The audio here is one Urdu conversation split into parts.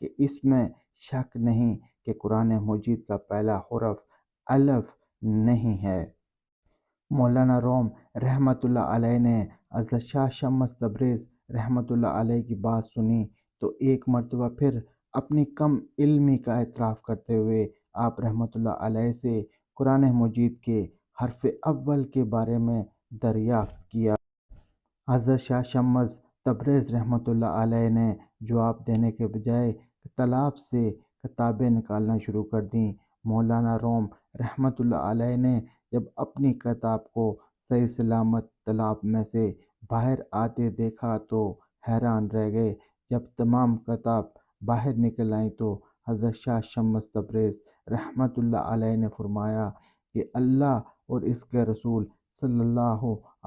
کہ اس میں شک نہیں کہ قرآن مجید کا پہلا حرف الف نہیں ہے۔ مولانا روم رحمۃ اللہ علیہ نے حضرت شاہ شمس تبریز رحمۃ اللہ علیہ کی بات سنی تو ایک مرتبہ پھر اپنی کم علمی کا اعتراف کرتے ہوئے آپ رحمۃ اللہ علیہ سے قرآن مجید کے حرف اول کے بارے میں دریافت کیا۔ حضرت شاہ شمس تبریز رحمۃ اللہ علیہ نے جواب دینے کے بجائے طلاب سے کتابیں نکالنا شروع کر دیں۔ مولانا روم رحمۃ اللہ علیہ نے جب اپنی کتاب کو صحیح سلامت طلاب میں سے باہر آتے دیکھا تو حیران رہ گئے۔ جب تمام کتاب باہر نکل آئیں تو حضرت شاہ شمس تبریز رحمۃ اللہ علیہ نے فرمایا کہ اللہ اور اس کے رسول صلی اللہ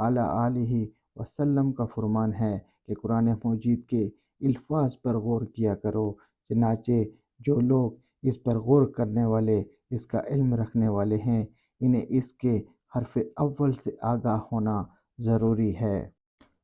علیہ وسلم کا فرمان ہے کہ قرآن مجید کے الفاظ پر غور کیا کرو، چنانچہ جو لوگ اس پر غور کرنے والے، اس کا علم رکھنے والے ہیں، انہیں اس کے حرف اول سے آگاہ ہونا ضروری ہے۔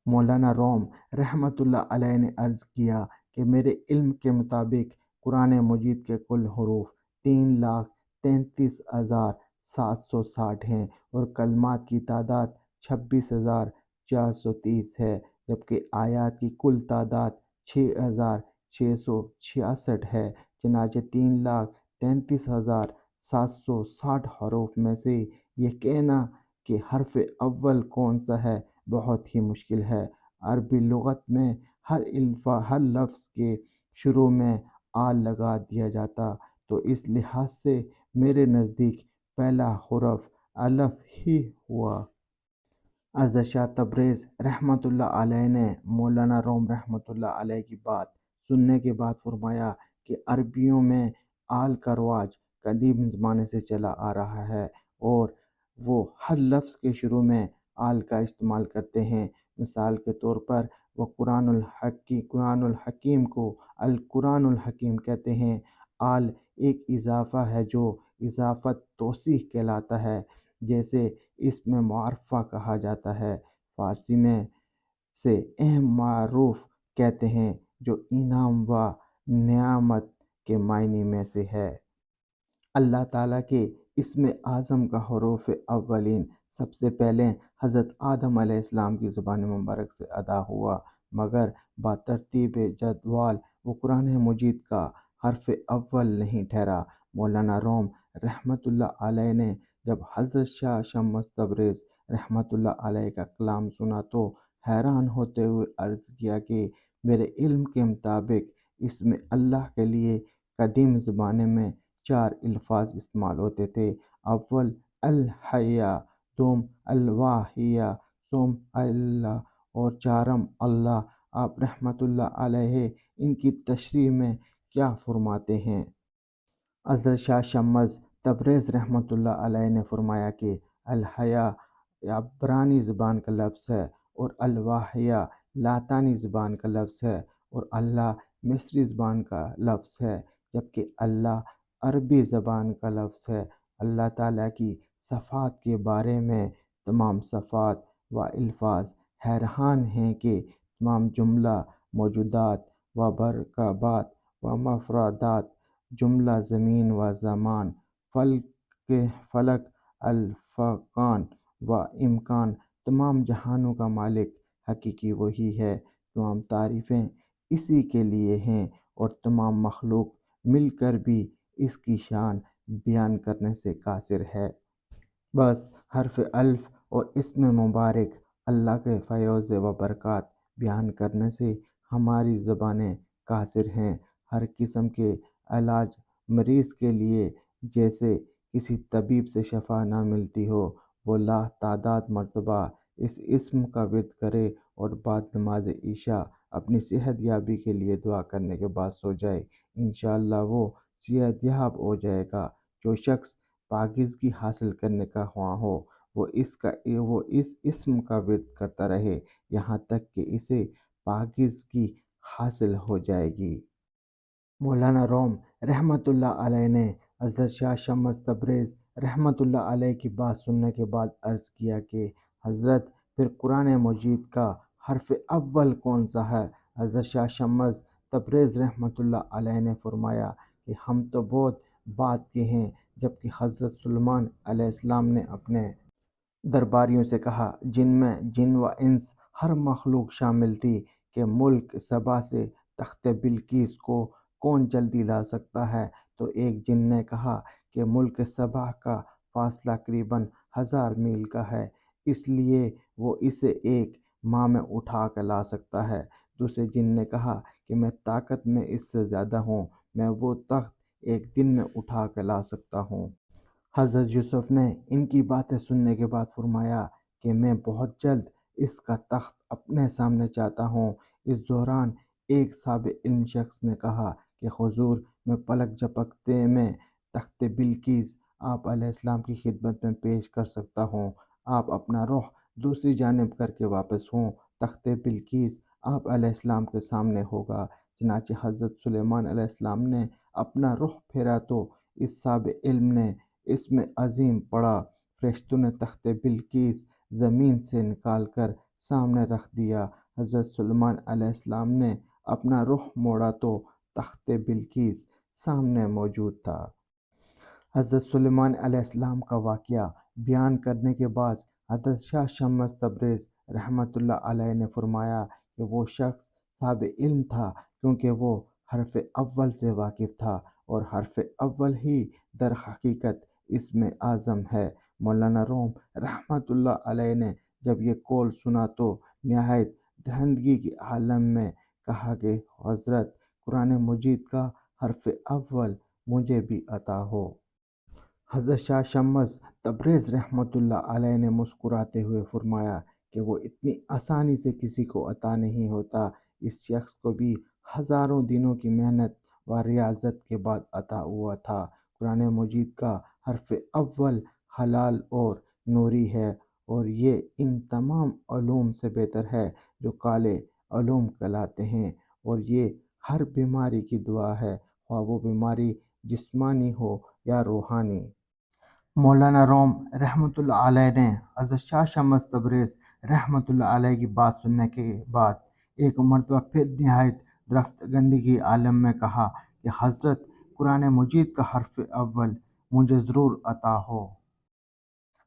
مولانا روم رحمۃ اللہ علیہ نے عرض کیا کہ میرے علم کے مطابق قرآن مجید کے کل حروف 3,33,760 ہیں اور کلمات کی تعداد 26,430 ہے، جبکہ آیات کی کل تعداد 6,666 ہے۔ چنانچہ 3,33,760 حروف میں سے یہ کہنا کہ حرف اول کون سا ہے بہت ہی مشکل ہے۔ عربی لغت میں ہر لفظ کے شروع میں آل لگا دیا جاتا، تو اس لحاظ سے میرے نزدیک پہلا حرف الف ہی ہوا۔ حضرت شاہ تبریز رحمۃ اللہ علیہ نے مولانا روم رحمۃ اللہ علیہ کی بات سننے کے بعد فرمایا کہ عربیوں میں آل کا رواج قدیم زمانے سے چلا آ رہا ہے اور وہ ہر لفظ کے شروع میں آل کا استعمال کرتے ہیں۔ مثال کے طور پر وہ قرآن الحکیم کو القرآن الحکیم کہتے ہیں۔ آل ایک اضافہ ہے جو اضافت توصیف کہلاتا ہے، جیسے اس میں معرفہ کہا جاتا ہے۔ فارسی میں سے اہم معروف کہتے ہیں جو انعام و نعمت کے معنی میں سے ہے۔ اللہ تعالیٰ کے اسم اعظم کا حروف اولین سب سے پہلے حضرت آدم علیہ السلام کی زبان مبارک سے ادا ہوا، مگر بترتیب جدول وہ قرآن مجید کا حرف اول نہیں ٹھہرا۔ مولانا روم رحمۃ اللہ علیہ نے جب حضرت شاہ شمس تبریز رحمۃ اللہ علیہ کا کلام سنا تو حیران ہوتے ہوئے عرض کیا کہ میرے علم کے مطابق اس میں اللہ کے لیے قدیم زمانے میں 4 الفاظ استعمال ہوتے تھے۔ اول الحیا، دوم الواحیا، سوم اللہ اور چارم اللہ۔ آپ رحمۃ اللہ علیہ ان کی تشریح میں کیا فرماتے ہیں؟ حضرت شاہ شمس تبریز رحمۃ اللہ علیہ نے فرمایا کہ الحیا عبرانی زبان کا لفظ ہے اور الواحیا لاطینی زبان کا لفظ ہے اور اللہ مصری زبان کا لفظ ہے، جبکہ اللہ عربی زبان کا لفظ ہے۔ اللہ تعالیٰ کی صفات کے بارے میں تمام صفات و الفاظ حیران ہیں کہ تمام جملہ موجودات و برکبات و مفردات، جملہ زمین و زمان، فلک الفقان و امکان، تمام جہانوں کا مالک حقیقی وہی ہے۔ تمام تعریفیں اسی کے لیے ہیں اور تمام مخلوق مل کر بھی اس کی شان بیان کرنے سے قاصر ہے۔ بس حرف الف اور اسم مبارک اللہ کے فیض و برکات بیان کرنے سے ہماری زبانیں قاصر ہیں۔ ہر قسم کے علاج مریض کے لیے، جیسے کسی طبیب سے شفا نہ ملتی ہو، وہ لا تعداد مرتبہ اس اسم کا ورد کرے اور بعد نماز عشاء اپنی صحت یابی کے لیے دعا کرنے کے بعد سو جائے، انشاءاللہ وہ صحت یاب ہو جائے گا۔ جو شخص پاکیزگی حاصل کرنے کا خواہاں ہو وہ اس اسم کا ورد کرتا رہے یہاں تک کہ اسے پاکیزگی حاصل ہو جائے گی۔ مولانا روم رحمۃ اللہ علیہ نے حضرت شاہ شمس تبریز رحمۃ اللہ علیہ کی بات سننے کے بعد عرض کیا کہ حضرت پھر قرآن مجید کا حرف اول کون سا ہے؟ حضرت شاہ شمس تبریز رحمۃ اللہ علیہ نے فرمایا کہ ہم تو بہت بات کے ہیں، جبکہ حضرت سلیمان علیہ السلام نے اپنے درباریوں سے کہا، جن میں جن و انس ہر مخلوق شامل تھی، کہ ملک سبا سے تخت بلقیس کو کون جلدی لا سکتا ہے؟ تو ایک جن نے کہا کہ ملک سبا کا فاصلہ قریباً 1000 میل کا ہے، اس لیے وہ اسے ایک ماہ میں اٹھا کر لا سکتا ہے۔ دوسرے جن نے کہا کہ میں طاقت میں اس سے زیادہ ہوں، میں وہ تخت ایک دن میں اٹھا کر لا سکتا ہوں۔ حضرت یوسف نے ان کی باتیں سننے کے بعد فرمایا کہ میں بہت جلد اس کا تخت اپنے سامنے چاہتا ہوں۔ اس دوران ایک صاحب علم شخص نے کہا کہ حضور، میں پلک جھپکتے میں تخت بلقیس آپ علیہ السلام کی خدمت میں پیش کر سکتا ہوں۔ آپ اپنا رخ دوسری جانب کر کے واپس ہوں، تخت بلقیس آپ علیہ السلام کے سامنے ہوگا۔ چنانچہ حضرت سلیمان علیہ السلام نے اپنا رخ پھیرا تو اس صاحب علم نے اس میں عظیم پڑا۔ فرشتوں نے تخت بلقیس زمین سے نکال کر سامنے رکھ دیا۔ حضرت سلیمان علیہ السلام نے اپنا رخ موڑا تو تخت بلقیس سامنے موجود تھا۔ حضرت سلیمان علیہ السلام کا واقعہ بیان کرنے کے بعد حضرت شاہ شمس تبریز رحمۃ اللہ علیہ نے فرمایا کہ وہ شخص صاحب علم تھا، کیونکہ وہ حرف اول سے واقف تھا، اور حرف اول ہی در حقیقت اسم اعظم ہے۔ مولانا روم رحمۃ اللہ علیہ نے جب یہ قول سنا تو نہایت درندگی کے عالم میں کہا کہ حضرت، قرآن مجید کا حرف اول مجھے بھی عطا ہو۔ حضرت شاہ شمس تبریز رحمۃ اللہ علیہ نے مسکراتے ہوئے فرمایا کہ وہ اتنی آسانی سے کسی کو عطا نہیں ہوتا، اس شخص کو بھی ہزاروں دنوں کی محنت و ریاضت کے بعد عطا ہوا تھا۔ قرآن مجید کا حرف اول حلال اور نوری ہے، اور یہ ان تمام علوم سے بہتر ہے جو کالے علوم کہلاتے ہیں، اور یہ ہر بیماری کی دوا ہے، خواہ وہ بیماری جسمانی ہو یا روحانی۔ مولانا روم رحمۃ اللہ علیہ نے حضرت شاہ شمس تبریز رحمۃ اللہ علیہ کی بات سننے کے بعد ایک مرتبہ پھر نہایت درفت گندگی کے عالم میں کہا کہ حضرت، قرآن مجید کا حرف اول مجھے ضرور عطا ہو۔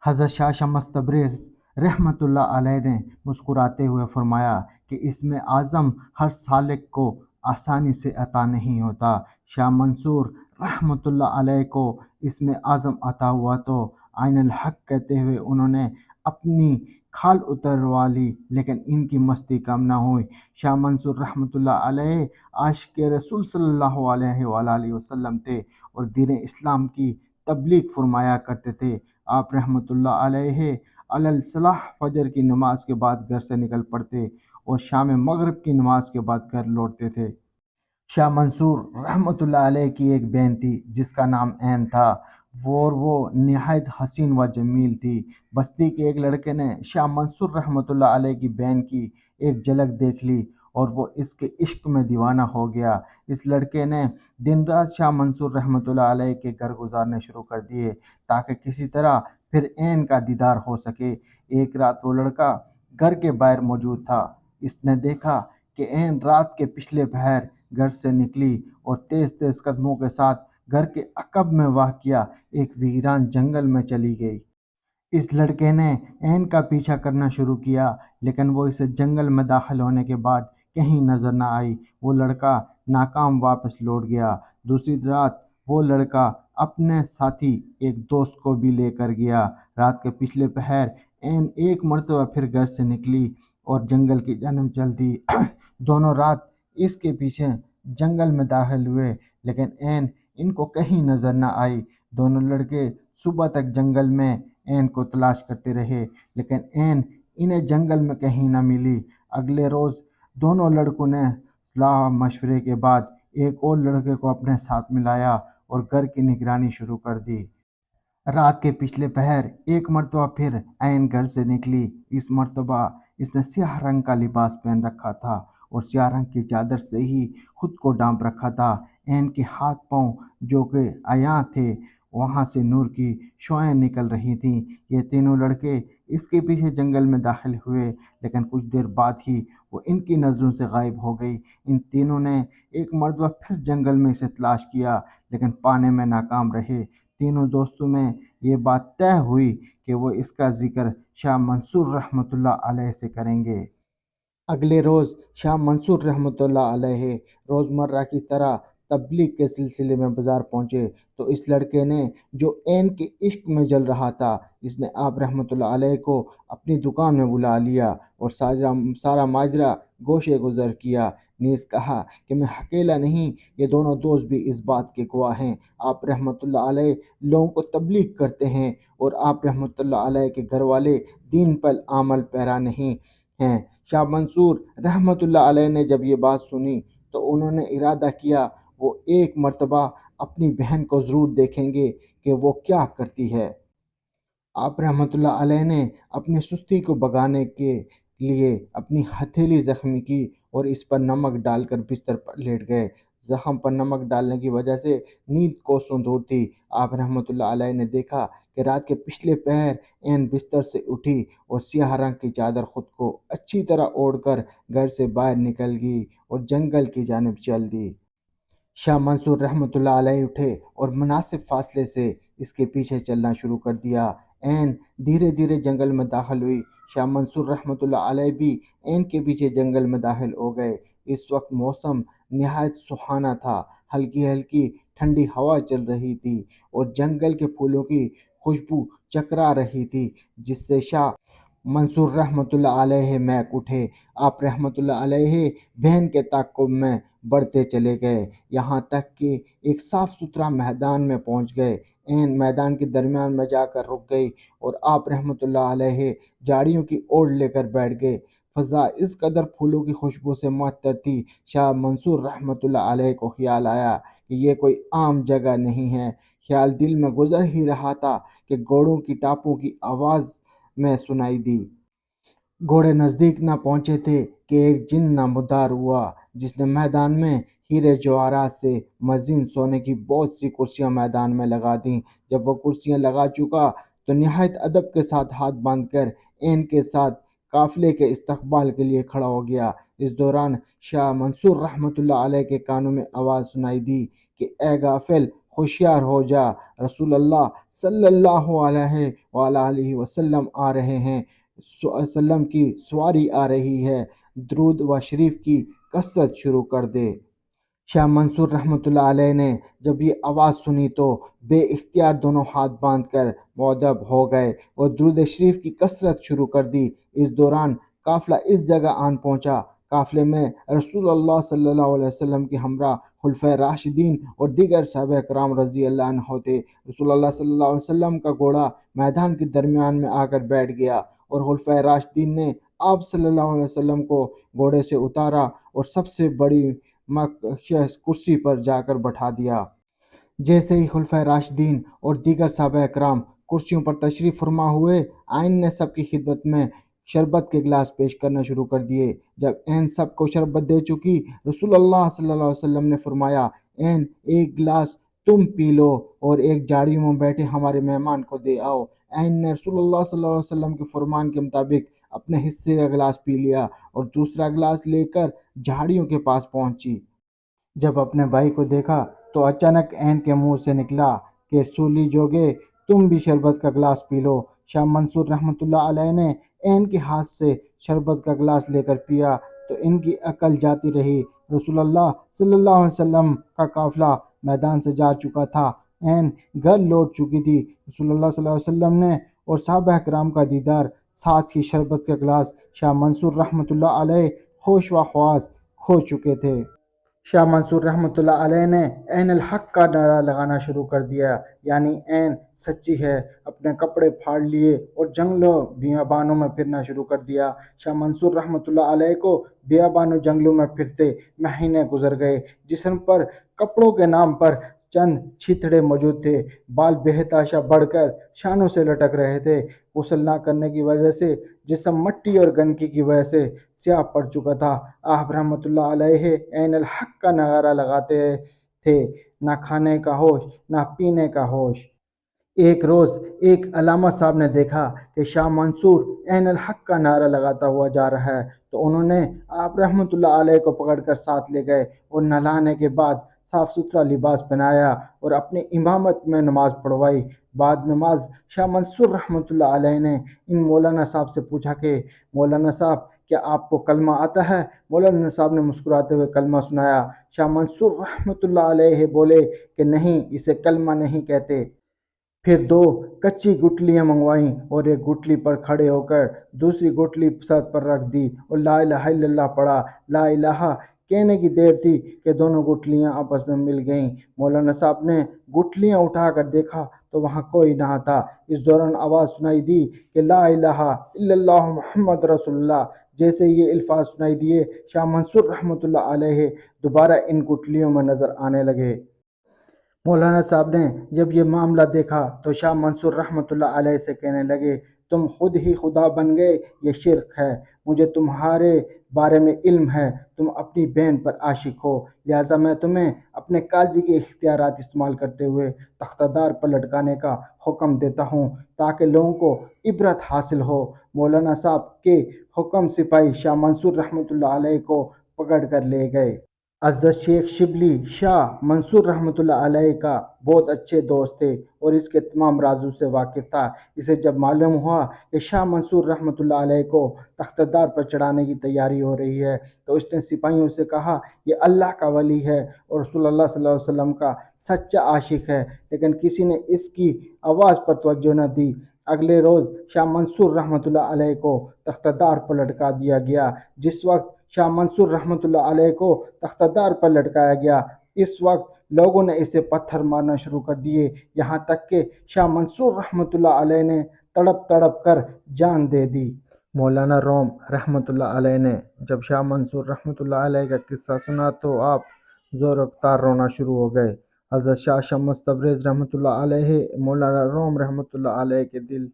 حضرت شاہ شمس تبریز رحمۃ اللہ علیہ نے مسکراتے ہوئے فرمایا کہ اسم اعظم ہر سالک کو آسانی سے عطا نہیں ہوتا۔ شاہ منصور رحمۃ اللہ علیہ کو اسم اعظم عطا ہوا تو عین الحق کہتے ہوئے انہوں نے اپنی کھال اتروا لی، لیکن ان کی مستی کم نہ ہوئی۔ شاہ منصور رحمۃ اللہ علیہ عاشق رسول صلی اللہ علیہ وآلہ وسلم تھے اور دین اسلام کی تبلیغ فرمایا کرتے تھے۔ آپ رحمۃ اللہ علیہ علی الصلاح فجر کی نماز کے بعد گھر سے نکل پڑتے اور شام مغرب کی نماز کے بعد گھر لوٹتے تھے۔ شاہ منصور رحمۃ اللہ علیہ کی ایک بہن تھی جس کا نام عین تھا، وہ نہایت حسین و جمیل تھی۔ بستی کے ایک لڑکے نے شاہ منصور رحمۃ اللہ علیہ کی بہن کی ایک جھلک دیکھ لی اور وہ اس کے عشق میں دیوانہ ہو گیا۔ اس لڑکے نے دن رات شاہ منصور رحمۃ اللہ علیہ کے گھر گزارنے شروع کر دیے تاکہ کسی طرح پھر عین کا دیدار ہو سکے۔ ایک رات وہ لڑکا گھر کے باہر موجود تھا۔ اس نے دیکھا کہ عین رات کے پچھلے پہر گھر سے نکلی اور تیز تیز قدموں کے ساتھ گھر کے عقب میں واقع ایک ویران جنگل میں چلی گئی۔ اس لڑکے نے عین کا پیچھا کرنا شروع کیا، لیکن وہ اسے جنگل میں داخل ہونے کے بعد کہیں نظر نہ آئی۔ وہ لڑکا ناکام واپس لوٹ گیا۔ دوسری رات وہ لڑکا اپنے ساتھی ایک دوست کو بھی لے کر گیا۔ رات کے پچھلے پہر عین ایک مرتبہ پھر گھر سے نکلی اور جنگل کی جانب چل دی۔ دونوں رات اس کے پیچھے جنگل میں داخل ہوئے، لیکن عین ان کو کہیں نظر نہ آئی۔ دونوں لڑکے صبح تک جنگل میں عین کو تلاش کرتے رہے، لیکن عین انہیں جنگل میں کہیں نہ ملی۔ اگلے روز دونوں لڑکوں نے صلاح مشورے کے بعد ایک اور لڑکے کو اپنے ساتھ ملایا اور گھر کی نگرانی شروع کر دی۔ رات کے پچھلے پہر ایک مرتبہ پھر عین گھر سے نکلی۔ اس مرتبہ اس نے سیاہ رنگ کا لباس پہن رکھا تھا اور سیاہ رنگ کی چادر سے ہی خود کو ڈھانپ رکھا تھا۔ عین کے ہاتھ پاؤں جو کہ عیاں تھے، وہاں سے نور کی شعاعیں نکل رہی تھیں۔ یہ تینوں لڑکے اس کے پیچھے جنگل میں داخل ہوئے، لیکن کچھ دیر بعد ہی وہ ان کی نظروں سے غائب ہو گئی۔ ان تینوں نے ایک مرتبہ پھر جنگل میں اسے تلاش کیا لیکن پانے میں ناکام رہے۔ تینوں دوستوں میں یہ بات طے ہوئی کہ وہ اس کا ذکر شاہ منصور رحمۃ اللہ علیہ سے کریں گے۔ اگلے روز شاہ منصور رحمۃ اللہ علیہ روزمرہ کی طرح تبلیغ کے سلسلے میں بازار پہنچے تو اس لڑکے نے جو عین کے عشق میں جل رہا تھا، اس نے آپ رحمۃ اللہ علیہ کو اپنی دکان میں بلا لیا اور سارا ماجرا گوشے گزر کیا، نیز کہا کہ میں اکیلا نہیں، یہ دونوں دوست بھی اس بات کے گواہ ہیں۔ آپ رحمۃ اللہ علیہ لوگوں کو تبلیغ کرتے ہیں اور آپ رحمۃ اللہ علیہ کے گھر والے دین پر عمل پیرا نہیں ہیں۔ شاہ منصور رحمۃ اللہ علیہ نے جب یہ بات سنی تو انہوں نے ارادہ کیا وہ ایک مرتبہ اپنی بہن کو ضرور دیکھیں گے کہ وہ کیا کرتی ہے۔ آپ رحمۃ اللہ علیہ نے اپنی سستی کو بھگانے کے لیے اپنی ہتھیلی زخمی کی اور اس پر نمک ڈال کر بستر پر لیٹ گئے۔ زخم پر نمک ڈالنے کی وجہ سے نیند کوسوں دور تھی۔ آپ رحمۃ اللہ علیہ نے دیکھا کہ رات کے پچھلے پہر عین بستر سے اٹھی اور سیاہ رنگ کی چادر خود کو اچھی طرح اوڑھ کر گھر سے باہر نکل گئی اور جنگل کی جانب چل دی۔ شاہ منصور رحمۃ اللہ علیہ اٹھے اور مناسب فاصلے سے اس کے پیچھے چلنا شروع کر دیا۔ عین دھیرے دھیرے جنگل میں داخل ہوئی۔ شاہ منصور رحمۃ اللہ علیہ بھی عین کے پیچھے جنگل میں داخل ہو گئے۔ اس وقت موسم نہایت سہانا تھا، ہلکی ہلکی ٹھنڈی ہوا چل رہی تھی اور جنگل کے پھولوں کی خوشبو چکرا رہی تھی، جس سے شاہ منصور رحمۃ اللہ علیہ محک اٹھے۔ آپ رحمۃ اللہ علیہ بہن کے تعاقب میں بڑھتے چلے گئے، یہاں تک کہ ایک صاف ستھرا میدان میں پہنچ گئے۔ عین میدان کے درمیان میں جا کر رک گئی اور آپ رحمۃ اللہ علیہ جھاڑیوں کی اوڑ لے کر بیٹھ گئے۔ فضا اس قدر پھولوں کی خوشبو سے معطر تھی، شاہ منصور رحمۃ اللہ علیہ کو خیال آیا کہ یہ کوئی عام جگہ نہیں ہے۔ خیال دل میں گزر ہی رہا تھا کہ گھوڑوں کی ٹاپوں کی آواز میں سنائی دی۔ گھوڑے نزدیک نہ پہنچے تھے کہ ایک جن نمودار ہوا، جس نے میدان میں ہیرے جواہرات سے مزین سونے کی بہت سی کرسیاں میدان میں لگا دیں۔ جب وہ کرسیاں لگا چکا تو نہایت ادب کے ساتھ ہاتھ باندھ کر عین کے ساتھ قافلے کے استقبال کے لیے کھڑا ہو گیا۔ اس دوران شاہ منصور رحمۃ اللہ علیہ کے کانوں میں آواز سنائی دی کہ اے غافل، ہوشیار ہو جا، رسول اللہ صلی اللہ علیہ وآلہ وسلم آ رہے ہیں، وسلم کی سواری آ رہی ہے، درود و شریف کی کثرت شروع کر دے۔ شاہ منصور رحمۃ اللہ علیہ نے جب یہ آواز سنی تو بے اختیار دونوں ہاتھ باندھ کر مؤدب ہو گئے اور درود شریف کی کثرت شروع کر دی۔ اس دوران قافلہ اس جگہ آن پہنچا۔ قافلے میں رسول اللہ صلی اللہ علیہ وسلم کے ہمراہ خلفائے راشدین اور دیگر صحابہ کرام رضی اللہ عنہ تھے۔ رسول اللہ صلی اللہ علیہ وسلم کا گھوڑا میدان کے درمیان میں آ کر بیٹھ گیا اور خلفائے راشدین نے آپ صلی اللہ علیہ وسلم کو گھوڑے سے اتارا اور سب سے بڑی کرسی پر جا کر بٹھا دیا۔ جیسے ہی خلفائے راشدین اور دیگر صحابہ کرام کرسیوں پر تشریف فرما ہوئے، عین نے سب کی خدمت میں شربت کے گلاس پیش کرنا شروع کر دیے۔ جب عین سب کو شربت دے چکی، رسول اللہ صلی اللہ علیہ وسلم نے فرمایا، عین ایک گلاس تم پی لو اور ایک جھاڑیوں میں بیٹھے ہمارے مہمان کو دے آؤ۔ عین نے رسول اللہ صلی اللہ علیہ وسلم کے فرمان کے مطابق اپنے حصے کا گلاس پی لیا اور دوسرا گلاس لے کر جھاڑیوں کے پاس پہنچی۔ جب اپنے بھائی کو دیکھا تو اچانک عین کے منہ سے نکلا کہ رسولی جوگے، تم بھی شربت کا گلاس پی لو۔ شاہ منصور رحمۃ اللہ علیہ نے عین کے ہاتھ سے شربت کا گلاس لے کر پیا تو ان کی عقل جاتی رہی۔ رسول اللہ صلی اللہ علیہ وسلم کا قافلہ میدان سے جا چکا تھا، عین گھر لوٹ چکی تھی۔ رسول اللہ صلی اللہ علیہ وسلم نے اور صحابہ کرام کا دیدار، ساتھ ہی شربت کا گلاس، شاہ منصور رحمۃ اللہ علیہ ہوش و حواس کھو چکے تھے۔ شاہ منصور رحمۃ اللہ علیہ نے عین الحق کا نعرہ لگانا شروع کر دیا، یعنی عین سچی ہے۔ اپنے کپڑے پھاڑ لیے اور جنگلوں بیابانوں میں پھرنا شروع کر دیا۔ شاہ منصور رحمۃ اللہ علیہ کو بیابانوں جنگلوں میں پھرتے مہینے گزر گئے۔ جسم پر کپڑوں کے نام پر چند چھیتڑے موجود تھے، بال بے تحاشا بڑھ کر شانوں سے لٹک رہے تھے۔ غسل نہ کرنے کی وجہ سے جسم مٹی اور گندگی کی وجہ سے سیاہ پڑ چکا تھا۔ آپ رحمۃ اللہ علیہ عین الحق کا نعرہ لگاتے تھے، نہ کھانے کا ہوش نہ پینے کا ہوش۔ ایک روز ایک علامہ صاحب نے دیکھا کہ شاہ منصور عین الحق کا نعرہ لگاتا ہوا جا رہا ہے تو انہوں نے آپ رحمۃ اللہ علیہ کو پکڑ کر ساتھ لے گئے اور نہلانے کے بعد صاف ستھرا لباس پہنایا اور اپنی امامت میں نماز پڑھوائی۔ بعد نماز شاہ منصور رحمۃ اللہ علیہ نے ان مولانا صاحب سے پوچھا کہ مولانا صاحب کیا آپ کو کلمہ آتا ہے؟ مولانا صاحب نے مسکراتے ہوئے کلمہ سنایا۔ شاہ منصور رحمۃ اللہ علیہ بولے کہ نہیں، اسے کلمہ نہیں کہتے۔ پھر دو کچی گٹلیاں منگوائیں اور ایک گٹلی پر کھڑے ہو کر دوسری گٹلی سر پر رکھ دی اور لا الہ الا اللہ پڑھا۔ لا الہ کہنے کی دیر تھی کہ دونوں گٹلیاں آپس میں مل گئیں۔ مولانا صاحب نے گٹلیاں اٹھا کر دیکھا تو وہاں کوئی نہ تھا۔ اس دوران آواز سنائی دی کہ لا الہ الا اللہ محمد رسول اللہ۔ جیسے یہ الفاظ سنائی دیے، شاہ منصور رحمۃ اللہ علیہ دوبارہ ان گٹلیوں میں نظر آنے لگے۔ مولانا صاحب نے جب یہ معاملہ دیکھا تو شاہ منصور رحمۃ اللہ علیہ سے کہنے لگے، تم خود ہی خدا بن گئے، یہ شرک ہے۔ مجھے تمہارے بارے میں علم ہے، تم اپنی بہن پر عاشق ہو، لہٰذا میں تمہیں اپنے قاضی کے اختیارات استعمال کرتے ہوئے تختہ دار پر لٹکانے کا حکم دیتا ہوں تاکہ لوگوں کو عبرت حاصل ہو۔ مولانا صاحب کے حکم سپاہی شاہ منصور رحمۃ اللہ علیہ کو پکڑ کر لے گئے۔ حضرت شیخ شبلی شاہ منصور رحمۃ اللہ علیہ کا بہت اچھے دوست تھے اور اس کے تمام رازوں سے واقف تھا۔ اسے جب معلوم ہوا کہ شاہ منصور رحمۃ اللہ علیہ کو تختہ دار پر چڑھانے کی تیاری ہو رہی ہے تو اس نے سپاہیوں سے کہا، یہ اللہ کا ولی ہے اور رسول اللہ صلی اللہ علیہ وسلم کا سچا عاشق ہے، لیکن کسی نے اس کی آواز پر توجہ نہ دی۔ اگلے روز شاہ منصور رحمۃ اللہ علیہ کو تختہ دار پر لٹکا دیا گیا۔ جس وقت شاہ منصور رحمۃ اللہ علیہ کو تختہ دار پر لٹکایا گیا، اس وقت لوگوں نے اسے پتھر مارنا شروع کر دیے، یہاں تک کہ شاہ منصور رحمۃ اللہ علیہ نے تڑپ تڑپ کر جان دے دی۔ مولانا روم رحمۃ اللہ علیہ نے جب شاہ منصور رحمۃ اللہ علیہ کا قصہ سنا تو آپ زور اختار رونا شروع ہو گئے۔ حضرت شاہ شمس تبریز رحمۃ اللہ علیہ مولانا روم رحمۃ اللہ علیہ کے دل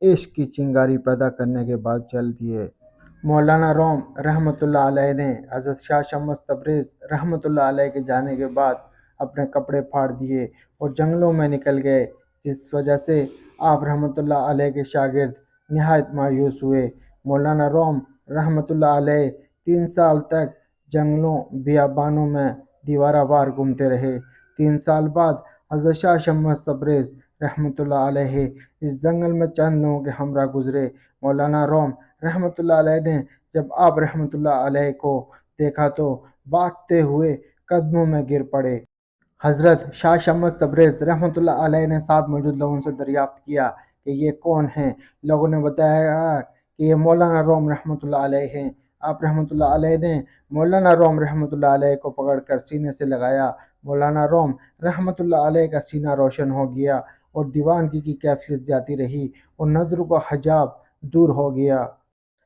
عشق کی چنگاری پیدا کرنے کے بعد چل دیے۔ مولانا روم رحمۃ اللہ علیہ نے حضرت شاہ شمس تبریز رحمۃ اللہ علیہ کے جانے کے بعد اپنے کپڑے پھاڑ دیے اور جنگلوں میں نکل گئے، جس وجہ سے آپ رحمۃ اللہ علیہ کے شاگرد نہایت مایوس ہوئے۔ مولانا روم رحمۃ اللہ علیہ 3 سال تک جنگلوں بیابانوں میں دیوارہ وار گھومتے رہے۔ 3 سال بعد حضرت شاہ شمس تبریز رحمۃ اللہ علیہ اس جنگل میں چند لوگوں کے ہمراہ گزرے۔ مولانا روم رحمۃ اللہ علیہ نے جب آپ رحمۃ اللہ علیہ کو دیکھا تو بھاگتے ہوئے قدموں میں گر پڑے۔ حضرت شاہ شمس تبریز رحمۃ اللہ علیہ نے ساتھ موجود لوگوں سے دریافت کیا کہ یہ کون ہیں۔ لوگوں نے بتایا کہ یہ مولانا روم رحمۃ اللہ علیہ ہیں۔ آپ رحمۃ اللہ علیہ نے مولانا روم رحمۃ اللہ علیہ کو پکڑ کر سینے سے لگایا۔ مولانا روم رحمۃ اللہ علیہ کا سینہ روشن ہو گیا اور دیوانگی کی کیفیت جاتی رہی اور نظروں کا حجاب دور ہو گیا۔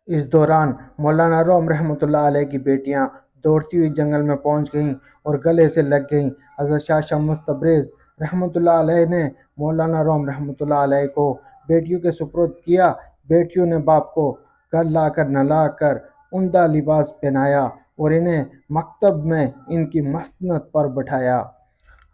اس دوران مولانا روم رحمۃ اللہ علیہ کی بیٹیاں دوڑتی ہوئی جنگل میں پہنچ گئیں اور گلے سے لگ گئیں۔ حضرت شاہ شمس تبریز رحمۃ اللہ علیہ نے مولانا روم رحمۃ اللہ علیہ کو بیٹیوں کے سپرد کیا۔ بیٹیوں نے باپ کو گھر لا کر نہلا کر عمدہ لباس پہنایا اور انہیں مکتب میں ان کی مسند پر بٹھایا۔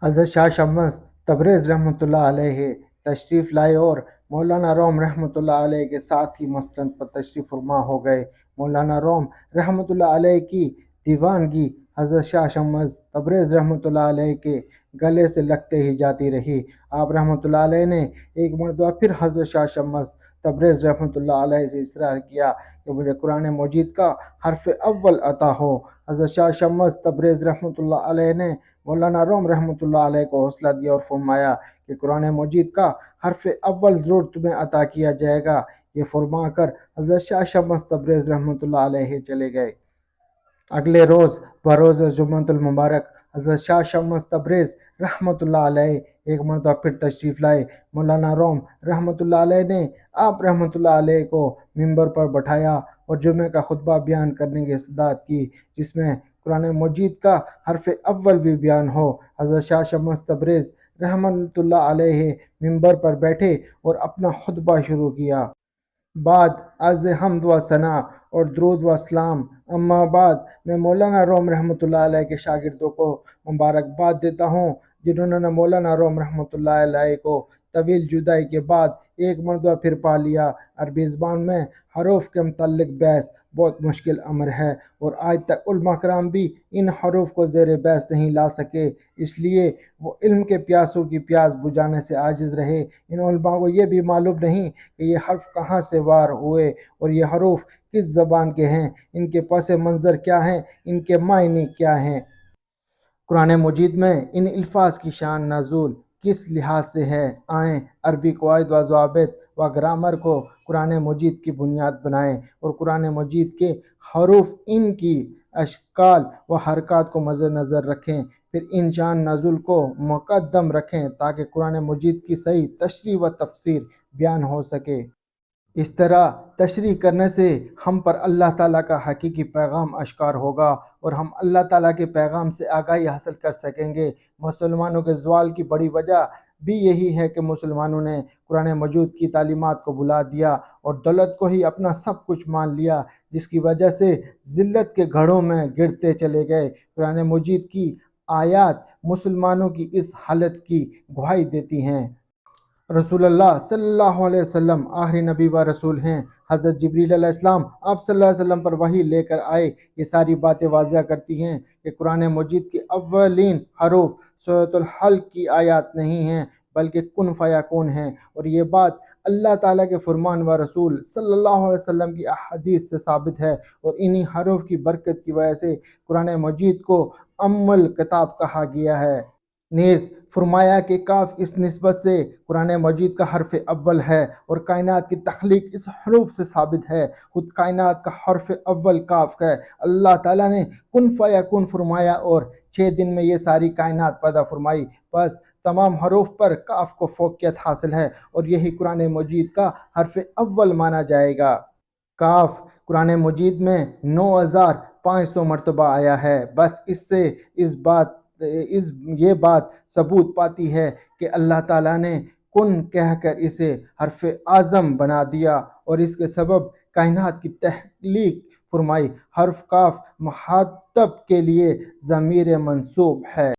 حضرت شاہ شمس تبریز رحمۃ اللہ علیہ تشریف لائے اور مولانا روم رحمۃ اللہ علیہ کے ساتھ ہی مسند پر تشریف فرما ہو گئے۔ مولانا روم رحمۃ اللہ علیہ کی دیوانگی حضرت شاہ شمس تبریز رحمۃ اللہ علیہ کے گلے سے لگتے ہی جاتی رہی۔ آپ رحمۃ اللہ علیہ نے ایک مرتبہ پھر حضرت شاہ شمس تبریز رحمۃ اللہ علیہ سے اصرار کیا کہ مجھے قرآن مجید کا حرف اول عطا ہو۔ حضرت شاہ شمس تبریز رحمۃ اللہ علیہ نے مولانا روم رحمۃ اللہ علیہ کو حوصلہ دیا اور فرمایا کہ قرآن مجید کا حرف اول ضرور تمہیں عطا کیا جائے گا۔ یہ فرما کر حضرت شاہ شمس تبریز رحمۃ اللہ علیہ چلے گئے۔ اگلے روز بروز جمعۃ المبارک حضرت شاہ شمس تبریز رحمۃ اللہ علیہ ایک مرتبہ پھر تشریف لائے۔ مولانا روم رحمۃ اللہ علیہ نے آپ رحمۃ اللہ علیہ کو ممبر پر بٹھایا اور جمعہ کا خطبہ بیان کرنے کی استدعا کی، جس میں قرآن مجید کا حرف اول بھی بیان ہو۔ حضرت شاہ شمس تبریز رحمۃ اللہ علیہ ممبر پر بیٹھے اور اپنا خطبہ شروع کیا۔ بعد از حمد و ثنا اور درود و اسلام، اما بعد میں مولانا روم رحمۃ اللہ علیہ کے شاگردوں کو مبارکباد دیتا ہوں، جنہوں نے مولانا روم رحمۃ اللہ علیہ کو طویل جدائی کے بعد ایک مرتبہ پھر پا لیا۔ عربی زبان میں حروف کے متعلق بحث بہت مشکل امر ہے، اور آج تک علماء کرام بھی ان حروف کو زیر بحث نہیں لا سکے، اس لیے وہ علم کے پیاسوں کی پیاس بجھانے سے عاجز رہے۔ ان علماء کو یہ بھی معلوم نہیں کہ یہ حرف کہاں سے وار ہوئے اور یہ حروف کس زبان کے ہیں، ان کے پس منظر کیا ہیں، ان کے معنی کیا ہیں۔ قرآن مجید میں ان الفاظ کی شان نزول کس لحاظ سے ہے، آئیں عربی قواعد و ضوابط و گرامر کو قرآن مجید کی بنیاد بنائیں اور قرآن مجید کے حروف ان کی اشکال و حرکات کو مد نظر رکھیں، پھر ان شان نزول کو مقدم رکھیں تاکہ قرآن مجید کی صحیح تشریح و تفسیر بیان ہو سکے۔ اس طرح تشریح کرنے سے ہم پر اللہ تعالیٰ کا حقیقی پیغام اشکار ہوگا اور ہم اللہ تعالیٰ کے پیغام سے آگاہی حاصل کر سکیں گے۔ مسلمانوں کے زوال کی بڑی وجہ بھی یہی ہے کہ مسلمانوں نے قرآن مجید کی تعلیمات کو بھلا دیا اور دولت کو ہی اپنا سب کچھ مان لیا، جس کی وجہ سے ذلت کے گڑھوں میں گرتے چلے گئے۔ قرآن مجید کی آیات مسلمانوں کی اس حالت کی گواہی دیتی ہیں۔ رسول اللہ صلی اللہ علیہ وسلم آخری نبی و رسول ہیں۔ حضرت جبریل علیہ السلام آپ صلی اللہ علیہ وسلم پر وحی لے کر آئے۔ یہ ساری باتیں واضح کرتی ہیں کہ قرآن مجید کے اولین حروف سورۃ الحلق کی آیات نہیں ہیں بلکہ کن فیکون ہیں، اور یہ بات اللہ تعالیٰ کے فرمان و رسول صلی اللہ علیہ وسلم کی احادیث سے ثابت ہے، اور انہی حروف کی برکت کی وجہ سے قرآن مجید کو ام الکتاب کہا گیا ہے۔ نیز فرمایا کہ کاف اس نسبت سے قرآن مجید کا حرف اول ہے اور کائنات کی تخلیق اس حروف سے ثابت ہے۔ خود کائنات کا حرف اول کاف ہے۔ اللہ تعالیٰ نے کن فیکون فرمایا اور 6 دن میں یہ ساری کائنات پیدا فرمائی، بس تمام حروف پر کاف کو فوقیت حاصل ہے اور یہی قرآن مجید کا حرف اول مانا جائے گا۔ کاف قرآن مجید میں 9500 مرتبہ آیا ہے۔ بس اس سے یہ بات ثبوت پاتی ہے کہ اللہ تعالیٰ نے کن کہہ کر اسے حرف اعظم بنا دیا اور اس کے سبب کائنات کی تخلیق فرمائی۔ حرف کاف مخاطب کے لیے ضمیر منصوب ہے۔